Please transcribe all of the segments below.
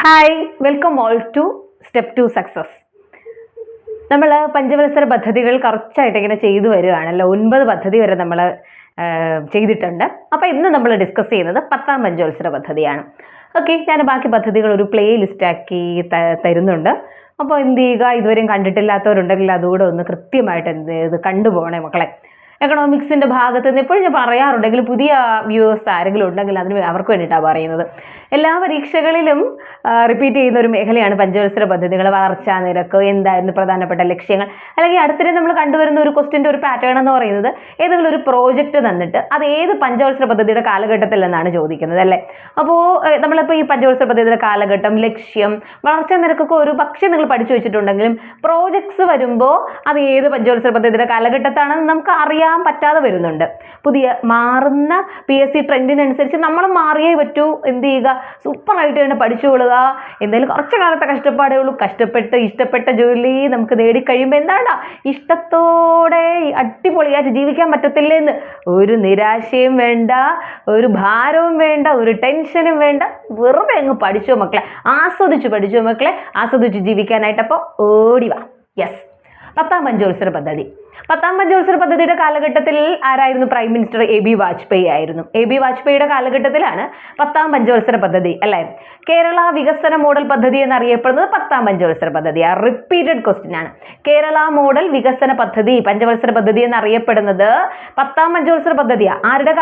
Hi, welcome all to step to success. നമ്മൾ പഞ്ചവത്സര പദ്ധതികൾ കുറച്ചായിട്ട് ഇങ്ങനെ ചെയ്തു വരികയാണല്ലോ. 9 പദ്ധതി വരെ നമ്മൾ ചെയ്തിട്ടുണ്ട്. അപ്പോൾ ഇന്ന് നമ്മൾ ഡിസ്കസ് ചെയ്യുന്നത് 10ാം പഞ്ചവത്സര പദ്ധതിയാണ്. ഓക്കെ, ഞാൻ ബാക്കി പദ്ധതികൾ ഒരു പ്ലേ ലിസ്റ്റാക്കി തരുന്നുണ്ട്. അപ്പോൾ എന്ത് ചെയ്യുക, ഇതുവരെയും കണ്ടിട്ടില്ലാത്തവരുണ്ടെങ്കിൽ അതുകൂടെ ഒന്ന് കൃത്യമായിട്ട് ഇത് കണ്ടുപോകണേ മക്കളെ. എക്കണോമിക്സിന്റെ ഭാഗത്ത് നിന്ന് എപ്പോഴും ഞാൻ പറയാറുണ്ടെങ്കിൽ പുതിയ വ്യൂവേഴ്സ് ആരെങ്കിലും ഉണ്ടെങ്കിൽ അവർക്ക് വേണ്ടിയിട്ടാണ് പറയുന്നത്. എല്ലാ പരീക്ഷകളിലും റിപ്പീറ്റ് ചെയ്യുന്ന ഒരു മേഖലയാണ് പഞ്ചവത്സര പദ്ധതികൾ. വളർച്ചാ നിരക്ക്, എന്തായിരുന്നു പ്രധാനപ്പെട്ട ലക്ഷ്യങ്ങൾ, അല്ലെങ്കിൽ അടുത്തിടെ നമ്മൾ കണ്ടുവരുന്ന ഒരു ക്വസ്റ്റ്യൻ്റെ ഒരു പാറ്റേൺ എന്ന് പറയുന്നത് ഏതെങ്കിലും ഒരു പ്രോജക്റ്റ് തന്നിട്ട് അത് ഏത് പഞ്ചവത്സര പദ്ധതിയുടെ കാലഘട്ടത്തിൽ എന്നാണ് ചോദിക്കുന്നത് അല്ലേ. അപ്പോൾ നമ്മളിപ്പോൾ ഈ പഞ്ചവത്സര പദ്ധതിയുടെ കാലഘട്ടം, ലക്ഷ്യം, വളർച്ചാ നിരക്കൊക്കെ ഒരു പക്ഷേ നിങ്ങൾ പഠിച്ചു വെച്ചിട്ടുണ്ടെങ്കിലും പ്രോജക്ട്സ് വരുമ്പോൾ അത് ഏത് പഞ്ചവത്സര പദ്ധതിയുടെ കാലഘട്ടത്താണെന്ന് നമുക്ക് അറിയാൻ പറ്റാതെ വരുന്നുണ്ട്. പുതിയ മാറുന്ന PSC ട്രെൻഡിനനുസരിച്ച് നമ്മൾ മാറിയേ പറ്റൂ. എന്ത് ചെയ്യുക, സൂപ്പറായിട്ട് തന്നെ പഠിച്ചുകൊള്ളുക. എന്തായാലും കുറച്ച് കാലത്തെ കഷ്ടപ്പാടേ ഉള്ളൂ. കഷ്ടപ്പെട്ട് ഇഷ്ടപ്പെട്ട ജോലി നമുക്ക് നേടിക്കഴിയുമ്പോൾ എന്താണ് ഇഷ്ടത്തോടെ അടിപൊളിയായിട്ട് ജീവിക്കാൻ പറ്റത്തില്ലെന്ന് ഒരു നിരാശയും വേണ്ട, ഒരു ഭാരവും വേണ്ട, ഒരു ടെൻഷനും വേണ്ട. വെറുതെ അങ്ങ് പഠിച്ചോ മക്കളെ, ആസ്വദിച്ച് പഠിച്ചോ മക്കളെ, ആസ്വദിച്ച് ജീവിക്കാനായിട്ട്. അപ്പോൾ ഓടിവാ. യെസ്, 10ാം പഞ്ചവത്സര പദ്ധതി. 10ാം പഞ്ചവത്സര പദ്ധതിയുടെ കാലഘട്ടത്തിൽ ആരായിരുന്നു? പ്രൈം മിനിസ്റ്റർ AB വാജ്പേയി ആയിരുന്നു. AB വാജ്പേയിയുടെ കാലഘട്ടത്തിലാണ് 10ാം പഞ്ചവത്സര പദ്ധതി അല്ലേ. കേരള വികസന മോഡൽ പദ്ധതി എന്നറിയപ്പെടുന്നത് 10ാം പഞ്ചവത്സര പദ്ധതിയാണ്. റിപ്പീറ്റഡ് ക്വസ്റ്റ്യൻ ആണ്. കേരള മോഡൽ വികസന പദ്ധതി, പഞ്ചവത്സര പദ്ധതി എന്നറിയപ്പെടുന്നത് 10ാം പഞ്ചവത്സര പദ്ധതിയാണ്. ആരുടെ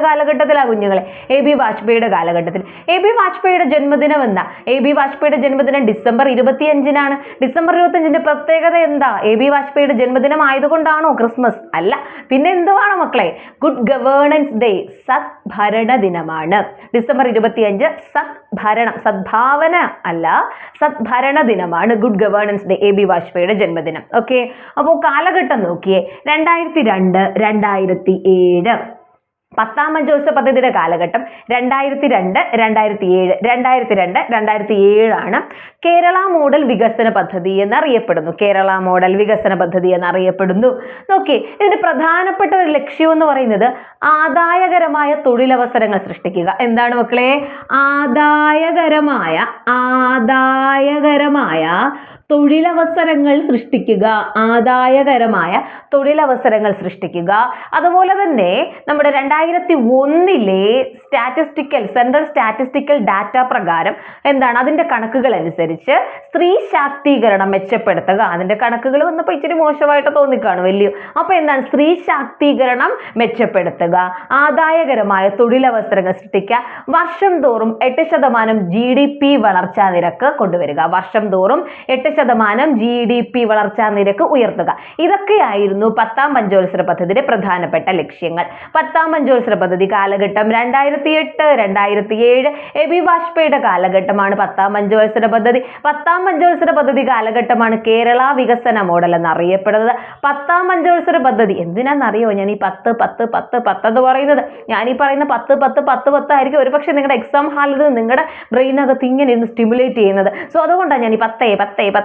കാലഘട്ടത്തിലാ കുഞ്ഞുങ്ങളെ? AB വാജ്പേയിയുടെ കാലഘട്ടത്തിൽ. AB വാജ്പേയിയുടെ ജന്മദിനം എന്താ? AB വാജ്പേയിയുടെ ജന്മദിനം ഡിസംബർ 25-നാണ്. ഡിസംബർ 25-ന്റെ പ്രത്യേകത എന്താ? AB വാജ്പേയിയുടെ ജന്മദിനം ആയതുകൊണ്ടാണോ ക്രിസ്മസ്? അല്ല, പിന്നെ എന്തുവാണ് മക്കളെ? ഗുഡ് ഗവേണൻസ് ഡേ, സദ്ഭരണ ദിനമാണ്. ഡിസംബർ 25 സദ്ഭാവന അല്ല, സദ്ഭരണ ദിനമാണ്. ഗുഡ് ഗവേണൻസ് ഡേ, AB വാജ്പേയിയുടെ ജന്മദിനം. ഓക്കെ, അപ്പോൾ കാലഘട്ടം നോക്കിയേ, 2002, 2007. 10ാം പഞ്ചവത്സര പദ്ധതിയുടെ കാലഘട്ടം 2002, 2007. 2002, 2007 ആണ് കേരള മോഡൽ വികസന പദ്ധതി എന്നറിയപ്പെടുന്നു. കേരള മോഡൽ വികസന പദ്ധതി എന്നറിയപ്പെടുന്നു. നോക്കി, ഇതിന്റെ പ്രധാനപ്പെട്ട ഒരു ലക്ഷ്യം എന്ന് പറയുന്നത് ആദായകരമായ തൊഴിലവസരങ്ങൾ സൃഷ്ടിക്കുക. എന്താണ് മക്കളെ? ആദായകരമായ തൊഴിലവസരങ്ങൾ സൃഷ്ടിക്കുക. ആദായകരമായ തൊഴിലവസരങ്ങൾ സൃഷ്ടിക്കുക. അതുപോലെ തന്നെ നമ്മുടെ 2001-ലെ സെൻട്രൽ സ്റ്റാറ്റിസ്റ്റിക്കൽ ഡാറ്റ പ്രകാരം എന്താണ്, അതിന്റെ കണക്കുകൾ അനുസരിച്ച് സ്ത്രീ ശാക്തീകരണം മെച്ചപ്പെടുത്തുക. അതിന്റെ കണക്കുകൾ വന്നപ്പോൾ ഇച്ചിരി മോശമായിട്ട് തോന്നിക്കാണും വലിയ. അപ്പൊ എന്താണ്? സ്ത്രീ ശാക്തീകരണം മെച്ചപ്പെടുത്തുക, ആദായകരമായ തൊഴിലവസരങ്ങൾ സൃഷ്ടിക്കുക, വർഷം തോറും 8% GDP വളർച്ചാ നിരക്ക് കൊണ്ടുവരിക. വർഷം തോറും 8% GDP വളർച്ചാ നിരക്ക് ഉയർത്തുക. ഇതൊക്കെയായിരുന്നു 10ാം പഞ്ചവത്സര പദ്ധതിയുടെ പ്രധാനപ്പെട്ട ലക്ഷ്യങ്ങൾ. 10ാം പഞ്ചവത്സര പദ്ധതി കാലഘട്ടം 2008, 2007. AB വാജ്പേയിയുടെ കാലഘട്ടമാണ് 10ാം പഞ്ചവത്സര പദ്ധതി. 10ാം പഞ്ചവത്സര പദ്ധതി കാലഘട്ടമാണ് കേരള വികസന മോഡൽ എന്നറിയപ്പെടുന്നത്. 10ാം പഞ്ചവത്സര പദ്ധതി എന്തിനാണെന്നറിയോ ഞാൻ ഈ 10 എന്ന് പറയുന്നത്? ഞാൻ ഈ പറയുന്ന 10 ആയിരിക്കും ഒരു പക്ഷേ നിങ്ങളുടെ എക്സാം ഹാളിൽ നിങ്ങളുടെ ബ്രെയിനകത്ത് ഇങ്ങനെ ഇരുന്ന് സ്റ്റിമുലേറ്റ് ചെയ്യുന്നത്. സോ അതുകൊണ്ടാണ് ഞാൻ ഈ 10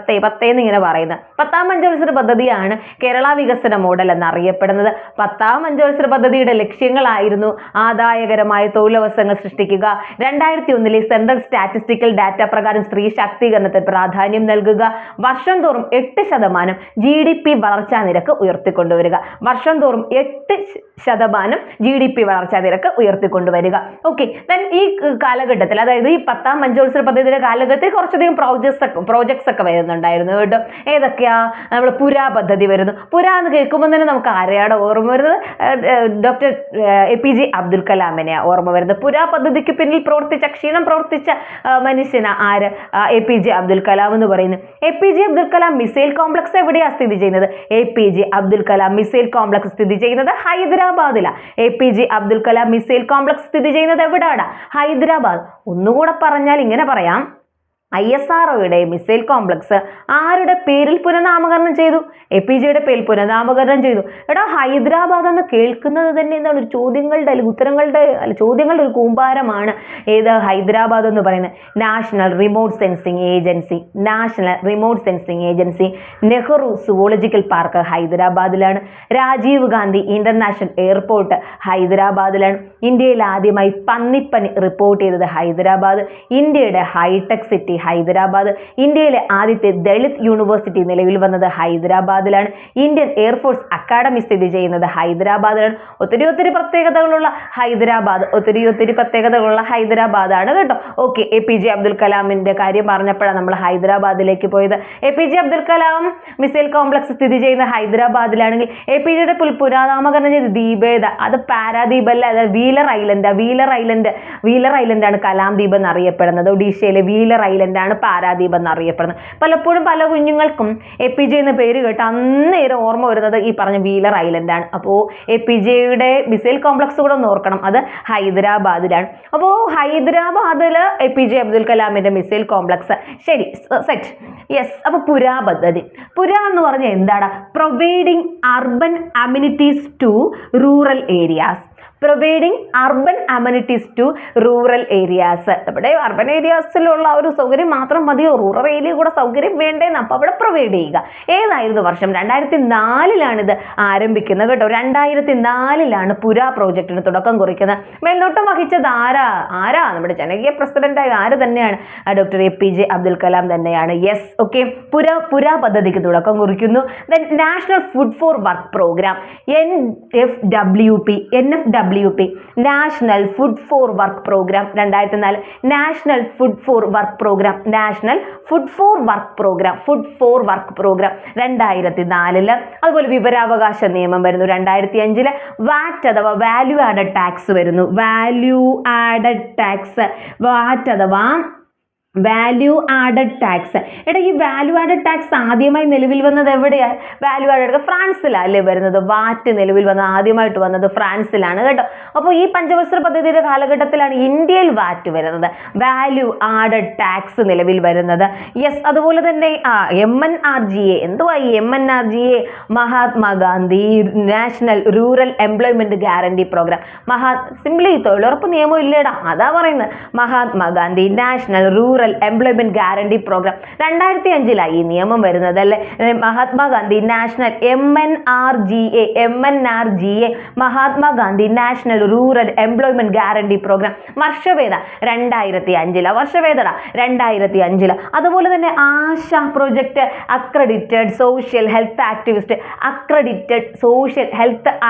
എന്നിങ്ങനെ പറയുന്നത്. 10ാം പഞ്ചവത്സര പദ്ധതിയാണ് കേരള വികസന മോഡൽ എന്നറിയപ്പെടുന്നത്. 10ാം പഞ്ചവത്സര പദ്ധതിയുടെ ലക്ഷ്യങ്ങളായിരുന്നു ആദായകരമായ തൊഴിലവസരങ്ങൾ സൃഷ്ടിക്കുക, 2001-ലെ സെൻട്രൽ സ്റ്റാറ്റിസ്റ്റിക്കൽ ഡാറ്റ പ്രകാരം സ്ത്രീ ശാക്തീകരണത്തിന് പ്രാധാന്യം നൽകുക, വർഷം തോറും 8% GDP വളർച്ചാ നിരക്ക് ഉയർത്തിക്കൊണ്ടുവരിക. വർഷം തോറും 8% GDP വളർച്ചാ നിരക്ക് ഉയർത്തിക്കൊണ്ടുവരിക. ഓക്കെ, ഈ കാലഘട്ടത്തിൽ, അതായത് ഈ 10ാം പഞ്ചവത്സര പദ്ധതിയുടെ കാലഘട്ടത്തിൽ കുറച്ചധികം പ്രോജക്ട്സ് ഒക്കെ വരുന്നുണ്ടായിരുന്നു കേട്ടോ. ഏതൊക്കെയാ? നമ്മൾ പുരാ പദ്ധതി വരുന്നു. പുരാ എന്ന് കേൾക്കുമ്പോൾ തന്നെ നമുക്ക് ആരെയാണ് ഓർമ്മ വരുന്നത്? ഡോക്ടർ APJ അബ്ദുൽ കലാമിനെ ഓർമ്മ വരുന്നത്. പുരാ പദ്ധതിക്ക് പിന്നിൽ ക്ഷീണം പ്രവർത്തിച്ച മനുഷ്യനാ ആര്? APJ അബ്ദുൽ കലാം എന്ന് പറയുന്നത്. APJ Abdul Kalam missile complex എവിടെയാണ് സ്ഥിതി ചെയ്യുന്നത്? APJ Abdul Kalam missile complex സ്ഥിതി ചെയ്യുന്നത് ഹൈദരാബാദിലാണ്. APJ Abdul Kalam missile complex സ്ഥിതി ചെയ്യുന്നത് എവിടെയാണ്? ഹൈദരാബാദ്. ഒന്നുകൂടെ പറഞ്ഞാൽ ഇങ്ങനെ പറയാം, ISROയുടെ മിസൈൽ കോംപ്ലക്സ് ആരുടെ പേരിൽ പുനഃനാമകരണം ചെയ്തു? APJയുടെ പേരിൽ പുനഃനാമകരണം ചെയ്തു. എടാ, ഹൈദരാബാദ് എന്ന് കേൾക്കുന്നത് തന്നെ എന്താണ്? ഒരു ചോദ്യങ്ങളുടെ അല്ലെങ്കിൽ ചോദ്യങ്ങളുടെ ഒരു കൂമ്പാരമാണ് ഏത് ഹൈദരാബാദ് എന്ന് പറയുന്നത്. National Remote Sensing Agency Nehru Zoological Park ഹൈദരാബാദിലാണ്. രാജീവ് ഗാന്ധി ഇന്റർനാഷണൽ എയർപോർട്ട് ഹൈദരാബാദിലാണ്. ഇന്ത്യയിൽ ആദ്യമായി പന്നിപ്പനി റിപ്പോർട്ട് ചെയ്തത് ഹൈദരാബാദ്. ഇന്ത്യയുടെ ഹൈടെക് സിറ്റി ഹൈദരാബാദ്. ഇന്ത്യയിലെ ആദ്യത്തെ ദളിത് യൂണിവേഴ്സിറ്റി നിലവിൽ വന്നത് ഹൈദരാബാദിലാണ്. ഇന്ത്യൻ എയർഫോഴ്സ് അക്കാഡമി സ്ഥിതി ചെയ്യുന്നത് ഹൈദരാബാദിലാണ്. ഒത്തിരി പ്രത്യേകതകളുള്ള ഹൈദരാബാദാണ് കേട്ടോ. ഓക്കെ, APJ അബ്ദുൽ കലാമിന്റെ കാര്യം പറഞ്ഞപ്പോഴാണ് നമ്മൾ ഹൈദരാബാദിലേക്ക് പോയത്. APJ Abdul Kalam missile complex സ്ഥിതി ചെയ്യുന്ന ഹൈദരാബാദിലാണെങ്കിൽ APJയുടെ പുനഃനാമകരണം ചെയ്ത് ദ്വീപേത, അത് പാരാദ്വീപ് അല്ല, അത് വീലർ ഐലൻഡ് ആണ് കലാം ദ്വീപ് എന്നറിയപ്പെടുന്നത്. ഒഡീഷയിലെ വീലർ ഐലൻഡ് ആണ് പാരാദ്വീപ് എന്നറിയപ്പെടുന്നത്. പലപ്പോഴും പല കുഞ്ഞുങ്ങൾക്കും APJ എന്ന പേര് കേട്ട് അന്നേരം ഓർമ്മ വരുന്നത് ഈ പറഞ്ഞ വീലർ ഐലൻഡ് ആണ്. അപ്പോൾ APJയുടെ മിസൈൽ കോംപ്ലക്സ് കൂടെ ഒന്ന് ഓർക്കണം, അത് ഹൈദരാബാദിലാണ്. അപ്പോൾ ഹൈദരാബാദില് APJ അബ്ദുൽ കലാമിന്റെ മിസൈൽ കോംപ്ലക്സ്. ശരി, സെറ്റ്. യെസ്. അപ്പൊ പുരാ പദ്ധതി എന്ന് പറഞ്ഞാൽ എന്താണ്? Providing urban amenities to rural areas. നമ്മുടെ അർബൻ ഏരിയാസിലുള്ള ഒരു സൗകര്യം മാത്രം മതിയോ? റൂറൽ ഏരിയ കൂടെ സൗകര്യം വേണ്ടേന്ന്. അപ്പോൾ അവിടെ പ്രൊവൈഡ് ചെയ്യുക. ഏതായിരുന്നു വർഷം? 2004 ഇത് ആരംഭിക്കുന്നത് കേട്ടോ. 2004 പുരാ പ്രോജക്റ്റിന് തുടക്കം കുറിക്കുന്നത്. മേൽനോട്ടം വഹിച്ചത് ആരാ? നമ്മുടെ ജനകീയ പ്രസിഡന്റായ ആര് തന്നെയാണ്? ഡോക്ടർ APJ അബ്ദുൽ കലാം തന്നെയാണ്. യെസ്. ഓക്കെ, പുരാ പദ്ധതിക്ക് തുടക്കം കുറിക്കുന്നു. Then national food for work programme, NFWP national food for work programme 2004. National food for work programme 2004. അതുപോലെ വിവരാവകാശ നിയമം വരുന്നു 2005. വാറ്റ് അഥവാ വാല്യൂ ആഡഡ് ടാക്സ് വരുന്നു. Value added tax. എടാ, ഈ വാല്യൂ ആഡഡ് ടാക്സ് ആദ്യമായി നിലവിൽ വന്നത് എവിടെയാണ്? വാല്യൂ ആഡഡ് ഫ്രാൻസിലല്ലേ വരുന്നത്? വാറ്റ് നിലവിൽ ആദ്യമായിട്ട് വന്നത് ഫ്രാൻസിലാണ് കേട്ടോ. അപ്പോൾ ഈ പഞ്ചവത്സര പദ്ധതിയുടെ കാലഘട്ടത്തിലാണ് ഇന്ത്യയിൽ വാറ്റ് വരുന്നത്, വാല്യൂ ആഡഡ് ടാക്സ് നിലവിൽ വരുന്നത്. യെസ്. അതുപോലെ തന്നെ MNRGA. എന്തുവാ ഈ MNRGA? Mahatma Gandhi national rural employment guarantee Programme. Simply തൊഴിലുറപ്പ് നിയമം ഇല്ലേടാ, അതാ പറയുന്നത്. Mahatma Gandhi national rural employment guarantee Programme 2005 ഈ നിയമം വരുന്നത് അല്ലേ. Mahatma Gandhi National MNRGA Mahatma Gandhi national rural employment guarantee Programme. വർഷവേദ 2005. വർഷവേദടാ 2005. അതുപോലെ തന്നെ ASHA project, accredited social health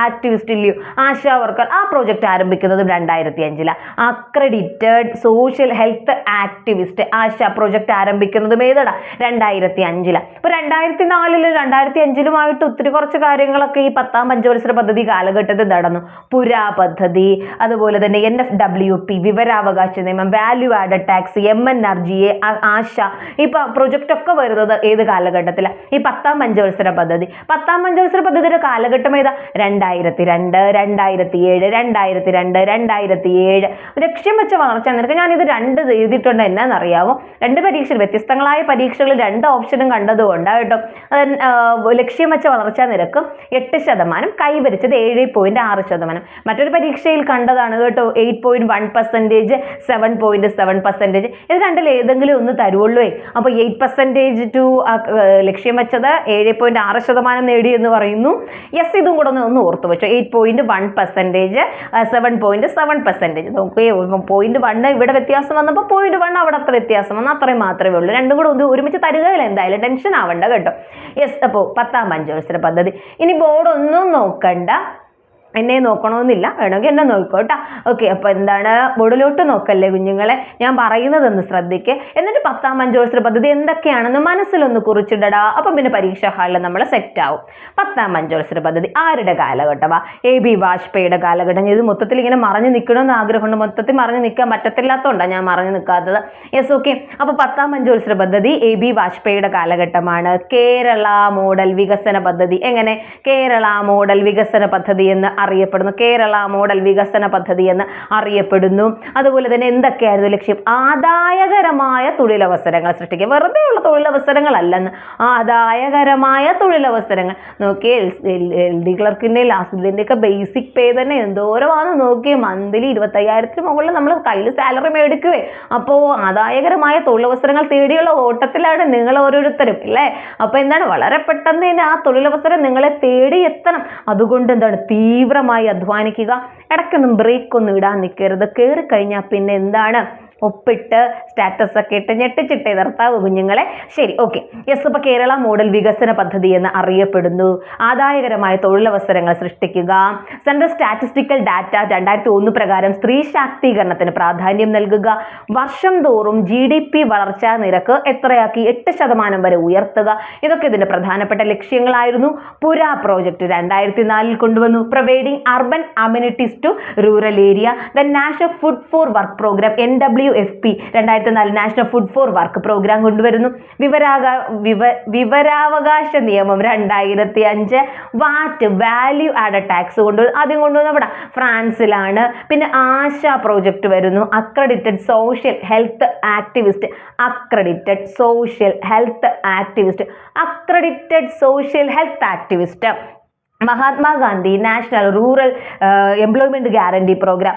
activist ഇല്ലയോ, ആശാ വർക്കർ. ആ പ്രോജക്റ്റ് ആരംഭിക്കുന്നതും 2005. Accredited social health activist ASHA project ആരംഭിക്കുന്നതും ഏതടാ? 2005. അപ്പൊ 2004 2005 ഒത്തിരി കുറച്ച് കാര്യങ്ങളൊക്കെ ഈ 10ാം പഞ്ചവത്സര പദ്ധതി കാലഘട്ടത്തിൽ നടന്നു. പുരാ പദ്ധതി, അതുപോലെ തന്നെ NFWP വിവരാവകാശ നിയമം, വാല്യൂ ആഡഡ് ടാക്സ്, MNRGA, ആശ. ഈ പ്രൊജക്റ്റ് ഒക്കെ വരുന്നത് ഏത് കാലഘട്ടത്തിലാണ്? ഈ 10ാം പഞ്ചവത്സര പദ്ധതി. 10ാം പഞ്ചവത്സര പദ്ധതിയുടെ കാലഘട്ടം ഏതാ? 2002. ലക്ഷ്യം വെച്ച വളർച്ച നിരക്ക്. ഞാനിത് 2 എഴുതിയിട്ടുണ്ട്. എന്നാന്നറിയാമോ? 2 പരീക്ഷകൾ, വ്യത്യസ്തങ്ങളായ പരീക്ഷകളിൽ 2 ഓപ്ഷനും കണ്ടതുകൊണ്ട് കേട്ടോ. ലക്ഷ്യം വെച്ച വളർച്ചാ നിരക്ക് 8%, കൈവരിച്ചത് 7.6%. മറ്റൊരു പരീക്ഷയിൽ കണ്ടതാണ് കേട്ടോ 8.1%, 7.7%. ഇത് രണ്ടിൽ ഏതെങ്കിലും ഒന്ന് തരുവുള്ളൂ. അപ്പോൾ 8% ടു ലക്ഷ്യം വെച്ചത് 7.6% നേടി എന്ന് പറയുന്നു. യെസ്, ഇതും കൂടെ ഒന്ന് ഓർത്തു വെച്ചോ. 8.1%, 7.7%. നോക്കേ, 0.1 ഇവിടെ വ്യത്യാസം വന്നപ്പോൾ 0.1 അവിടത്തെ വ്യത്യാസം വന്നാൽ അത്രയും മാത്രമേ ഉള്ളൂ. രണ്ടും കൂടെ ഒരുമിച്ച് തരികയില്ല, എന്തായാലും ടെൻഷൻ ആവണ്ട കേട്ടോ. യെസ്. അപ്പോൾ 10ാം പഞ്ചവത്സര പദ്ധതി. ഇനി ബോർഡ് ഒന്നും നോക്കണ്ട, എന്നെ നോക്കണമെന്നില്ല, വേണമെങ്കിൽ എന്നെ നോക്കോട്ടാ. ഓക്കെ, അപ്പോൾ എന്താണ്? ബോർഡിലോട്ട് നോക്കല്ലേ കുഞ്ഞുങ്ങളെ, ഞാൻ പറയുന്നതൊന്ന് ശ്രദ്ധിക്കുക. എന്നിട്ട് 10ാം പഞ്ചവത്സര പദ്ധതി എന്തൊക്കെയാണെന്ന് മനസ്സിലൊന്ന് കുറിച്ചിടടാ. അപ്പം പിന്നെ പരീക്ഷാ ഹാളിൽ നമ്മൾ സെറ്റ് ആവും. 10ാം പഞ്ചവത്സര പദ്ധതി ആരുടെ കാലഘട്ടമാ? AB വാജ്പേയിയുടെ കാലഘട്ടം. ഇത് മൊത്തത്തിൽ ഇങ്ങനെ മറഞ്ഞു നിൽക്കണമെന്ന് ആഗ്രഹമുണ്ട്. മൊത്തത്തിൽ മറഞ്ഞു നിൽക്കാൻ പറ്റത്തില്ലാത്തതുകൊണ്ടാണ് ഞാൻ മറഞ്ഞു നിൽക്കാത്തത്. യെസ്. ഓക്കെ, അപ്പോൾ 10ാം പഞ്ചവത്സര പദ്ധതി AB വാജ്പേയിയുടെ കാലഘട്ടമാണ്. കേരള മോഡൽ വികസന പദ്ധതി. എങ്ങനെ? കേരള മോഡൽ വികസന പദ്ധതി എന്ന് അറിയപ്പെടുന്നു. കേരള മോഡൽ വികസന പദ്ധതി എന്ന് അറിയപ്പെടുന്നു. അതുപോലെ തന്നെ എന്തൊക്കെയായിരുന്നു ലക്ഷ്യം? ആദായകരമായ തൊഴിലവസരങ്ങൾ സൃഷ്ടിക്കുക. വെറുതെ ഉള്ള തൊഴിലവസരങ്ങളല്ലെന്ന്, ആദായകരമായ തൊഴിലവസരങ്ങൾ. നോക്കിയേ, LD ക്ലർക്കിൻ്റെ ലാസ്റ്റ് ബേസിക് പേ തന്നെ എന്തോരമാണ് നോക്കിയേ, മന്ത്ലി 25,000 മുകളിൽ നമ്മൾ കയ്യിൽ സാലറി മേടിക്കുവേ. അപ്പോൾ ആദായകരമായ തൊഴിലവസരങ്ങൾ തേടിയുള്ള ഓട്ടത്തിലാണ് നിങ്ങൾ ഓരോരുത്തരും അല്ലേ. അപ്പോൾ എന്താണ്, വളരെ പെട്ടെന്ന് തന്നെ ആ തൊഴിലവസരം നിങ്ങളെ തേടി എത്തണം. അതുകൊണ്ട് എന്താണ്, തീവ്രമായി അധ്വാനിക്കുക. ഇടയ്ക്കൊന്നും ബ്രേക്ക് ഒന്നും ഇടാൻ നിൽക്കരുത്. കയറി കഴിഞ്ഞാൽ പിന്നെ എന്താണ്, ഒപ്പിട്ട് സ്റ്റാറ്റസ് ഒക്കെ ഇട്ട് ഞെട്ടിച്ചിട്ട് നിർത്താവൂ കുഞ്ഞുങ്ങളെ. ശരി, ഓക്കെ. യെസ്, ഇപ്പോൾ കേരള മോഡൽ വികസന പദ്ധതി എന്ന് അറിയപ്പെടുന്നു. ആദായകരമായ തൊഴിലവസരങ്ങൾ സൃഷ്ടിക്കുക. സെൻട്രൽ സ്റ്റാറ്റിസ്റ്റിക്കൽ ഡാറ്റ 2001 പ്രകാരം സ്ത്രീ ശാക്തീകരണത്തിന് പ്രാധാന്യം നൽകുക. വർഷം തോറും GDP വളർച്ചാ നിരക്ക് എത്രയാക്കി, 8% വരെ ഉയർത്തുക. ഇതൊക്കെ ഇതിന്റെ പ്രധാനപ്പെട്ട ലക്ഷ്യങ്ങളായിരുന്നു. പുര പ്രോജക്റ്റ് 2004 കൊണ്ടുവന്നു. Providing urban amenities to rural area. The national food for work programme NWFP 2004 national food for work programme കൊണ്ടുവരുന്നു. വിവരാവകാശ നിയമം 2005. വാറ്റ് വാല്യൂ ആഡഡ് ടാക്സ് കൊണ്ടുവരുന്നു. ആദ്യം കൊണ്ടുവന്ന ഇവിടെ ഫ്രാൻസിലാണ്. പിന്നെ ആശ പ്രോജക്റ്റ് വരുന്നു. Accredited social health activist. Accredited social health activist. Mahatma Gandhi national rural employment guarantee programme.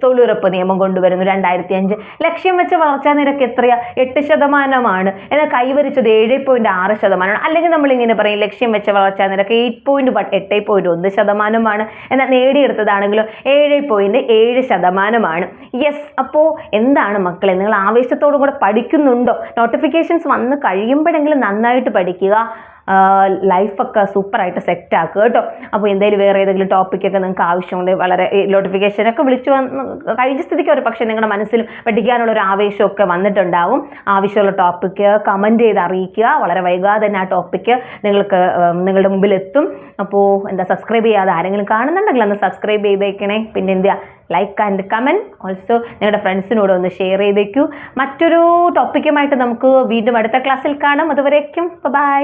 തൊഴിലുറപ്പ് നിയമം കൊണ്ടുവരുന്നു 2005. ലക്ഷ്യം വെച്ച വളർച്ചാ നിരക്ക് എത്രയാ, 8%. എന്നാൽ കൈവരിച്ചത് 7.6%. അല്ലെങ്കിൽ നമ്മളിങ്ങനെ പറയും, ലക്ഷ്യം വെച്ച വളർച്ചാ നിരക്ക് 8.1%. എന്നാൽ നേടിയെടുത്തതാണെങ്കിലും 7.7%. യെസ്, അപ്പോൾ എന്താണ് മക്കളെ, നിങ്ങൾ ആവേശത്തോടും കൂടെ പഠിക്കുന്നുണ്ടോ? നോട്ടിഫിക്കേഷൻസ് വന്ന് കഴിയുമ്പോഴെങ്കിലും നന്നായിട്ട് പഠിക്കുക. ലൈഫൊക്കെ സൂപ്പറായിട്ട് സെറ്റ് ആക്കുക കേട്ടോ. അപ്പോൾ എന്തായാലും വേറെ ഏതെങ്കിലും ടോപ്പിക്കൊക്കെ നിങ്ങൾക്ക് ആവശ്യമുണ്ട്, വളരെ നോട്ടിഫിക്കേഷനൊക്കെ വിളിച്ചു കഴിഞ്ഞ സ്ഥിതിക്ക് ഒരു പക്ഷേ നിങ്ങളുടെ മനസ്സിലും പഠിക്കാനുള്ള ഒരു ആവേശമൊക്കെ വന്നിട്ടുണ്ടാവും. ആവശ്യമുള്ള ടോപ്പിക്ക് കമൻറ്റ് ചെയ്ത് അറിയിക്കുക. വളരെ വൈകാതെ തന്നെ ആ ടോപ്പിക്ക് നിങ്ങളുടെ മുമ്പിൽ എത്തും. അപ്പോൾ സബ്സ്ക്രൈബ് ചെയ്യാതെ ആരെങ്കിലും കാണുന്നുണ്ടെങ്കിൽ ഒന്ന് സബ്സ്ക്രൈബ് ചെയ്തേക്കണേ. പിന്നെ ലൈക്ക് ആൻഡ് കമൻറ്റ് ഓൾസോ നിങ്ങളുടെ ഫ്രണ്ട്സിനോട് ഒന്ന് ഷെയർ ചെയ്തേക്കൂ. മറ്റൊരു ടോപ്പിക്കുമായിട്ട് നമുക്ക് വീണ്ടും അടുത്ത ക്ലാസ്സിൽ കാണാം. അതുവരേക്കും ബൈ.